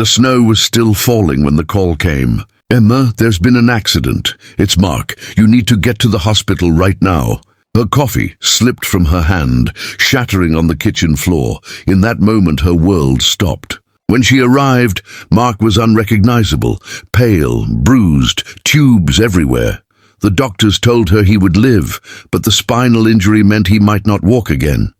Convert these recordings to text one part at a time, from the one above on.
The snow was still falling when the call came. "Emma, there's been an accident. It's Mark. You need to get to the hospital right now." Her coffee slipped from her hand, shattering on the kitchen floor. In that moment, her world stopped. When she arrived, Mark was unrecognizable, pale, bruised, tubes everywhere. The doctors told her he would live, but the spinal injury meant he might not walk again.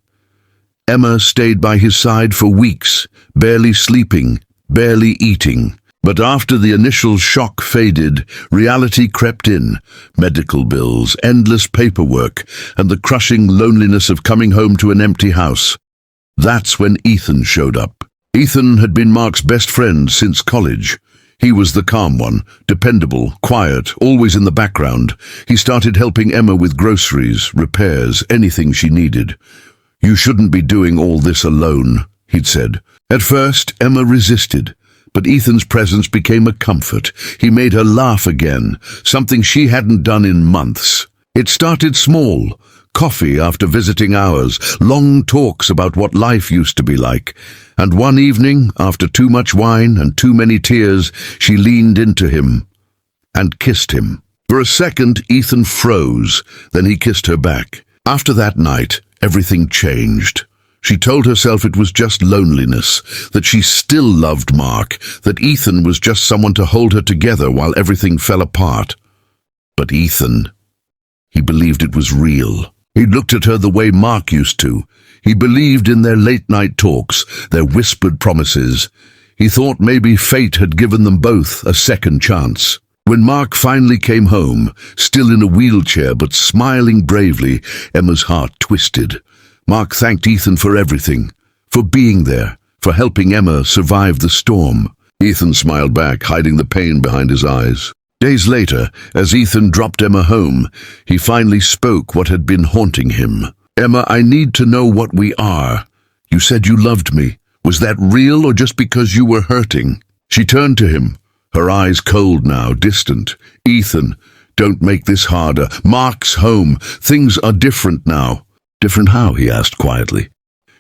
Emma stayed by his side for weeks, barely sleeping, barely eating. But after the initial shock faded, reality crept in. Medical bills, endless paperwork, and the crushing loneliness of coming home to an empty house. That's when Ethan showed up. Ethan had been Mark's best friend since college. He was the calm one, dependable, quiet, always in the background. He started helping Emma with groceries, repairs, anything she needed. "You shouldn't be doing all this alone," he'd said. At first, Emma resisted. But Ethan's presence became a comfort. He made her laugh again, something she hadn't done in months. It started small. Coffee after visiting hours, long talks about what life used to be like. And one evening, after too much wine and too many tears, she leaned into him and kissed him. For a second, Ethan froze, then he kissed her back. After that night, everything changed. She told herself it was just loneliness, that she still loved Mark, that Ethan was just someone to hold her together while everything fell apart. But Ethan, he believed it was real. He looked at her the way Mark used to. He believed in their late-night talks, their whispered promises. He thought maybe fate had given them both a second chance. When Mark finally came home, still in a wheelchair but smiling bravely, Emma's heart twisted. Mark thanked Ethan for everything, for being there, for helping Emma survive the storm. Ethan smiled back, hiding the pain behind his eyes. Days later, as Ethan dropped Emma home, he finally spoke what had been haunting him. "Emma, I need to know what we are. You said you loved me. Was that real or just because you were hurting?" She turned to him, her eyes cold now, distant. "Ethan, don't make this harder. Mark's home. Things are different now." "Different how?" he asked quietly.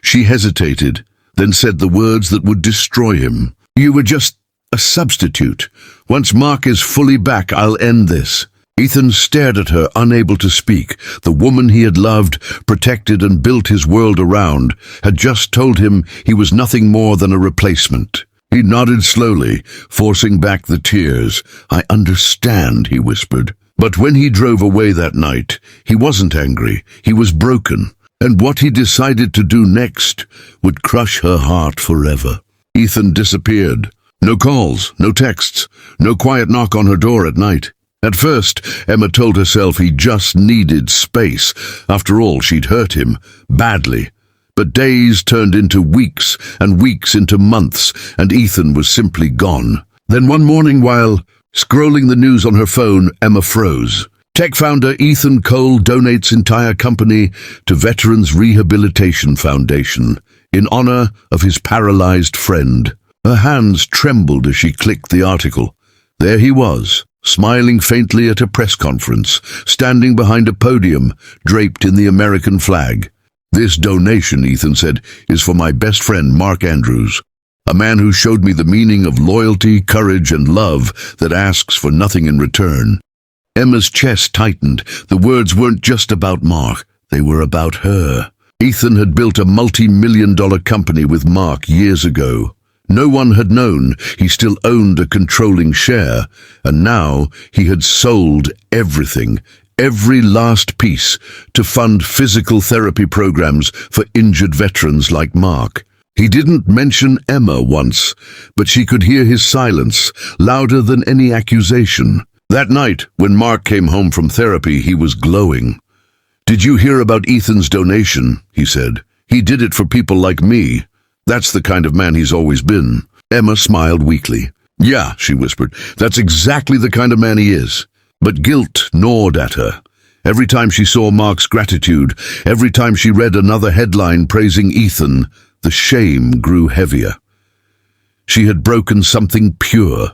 She hesitated, then said the words that would destroy him. "You were just a substitute. Once Mark is fully back, I'll end this." Ethan stared at her, unable to speak. The woman he had loved, protected and built his world around, had just told him he was nothing more than a replacement. He nodded slowly, forcing back the tears. "I understand," he whispered. But when he drove away that night, he wasn't angry, he was broken, and what he decided to do next would crush her heart forever. Ethan disappeared. No calls, no texts, no quiet knock on her door at night. At first, Emma told herself he just needed space. After all, she'd hurt him, badly. But days turned into weeks, and weeks into months, and Ethan was simply gone. Then one morning, while scrolling the news on her phone, Emma froze. Tech founder Ethan Cole donates entire company to Veterans Rehabilitation Foundation in honor of his paralyzed friend. Her hands trembled as she clicked the article. There he was, smiling faintly at a press conference, standing behind a podium draped in the American flag. "This donation," Ethan said, "is for my best friend Mark Andrews. A man who showed me the meaning of loyalty, courage, and love that asks for nothing in return." Emma's chest tightened. The words weren't just about Mark, they were about her. Ethan had built a multi-million-dollar company with Mark years ago. No one had known he still owned a controlling share, and now he had sold everything, every last piece, to fund physical therapy programs for injured veterans like Mark. He didn't mention Emma once, but she could hear his silence, louder than any accusation. That night, when Mark came home from therapy, he was glowing. "Did you hear about Ethan's donation?" he said. "He did it for people like me. That's the kind of man he's always been." Emma smiled weakly. "Yeah," she whispered, "that's exactly the kind of man he is." But guilt gnawed at her. Every time she saw Mark's gratitude, every time she read another headline praising Ethan, the shame grew heavier. She had broken something pure,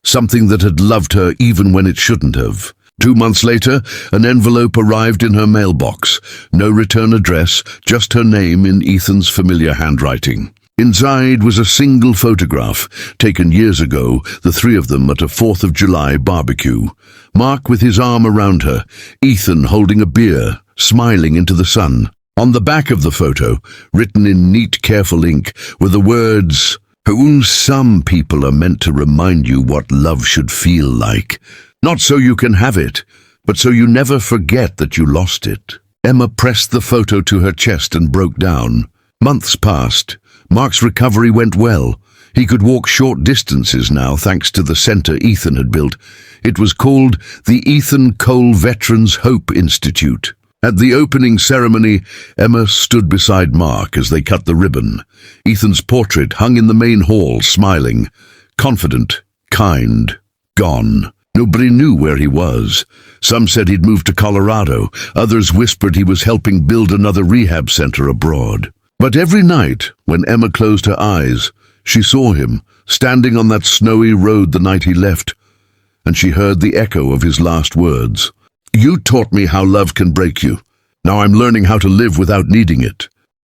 something that had loved her even when it shouldn't have. 2 months later, an envelope arrived in her mailbox. No return address, just her name in Ethan's familiar handwriting. Inside was a single photograph, taken years ago, the three of them at a 4th of July barbecue. Mark with his arm around her, Ethan holding a beer, smiling into the sun. On the back of the photo, written in neat, careful ink, were the words, "Some people are meant to remind you what love should feel like. Not so you can have it, but so you never forget that you lost it." Emma pressed the photo to her chest and broke down. Months passed. Mark's recovery went well. He could walk short distances now thanks to the centre Ethan had built. It was called the Ethan Cole Veterans Hope Institute. At the opening ceremony, Emma stood beside Mark as they cut the ribbon. Ethan's portrait hung in the main hall, smiling. Confident, kind, gone. Nobody knew where he was. Some said he'd moved to Colorado. Others whispered he was helping build another rehab center abroad. But every night, when Emma closed her eyes, she saw him, standing on that snowy road the night he left, and she heard the echo of his last words. "You taught me how love can break you. Now I'm learning how to live without needing it."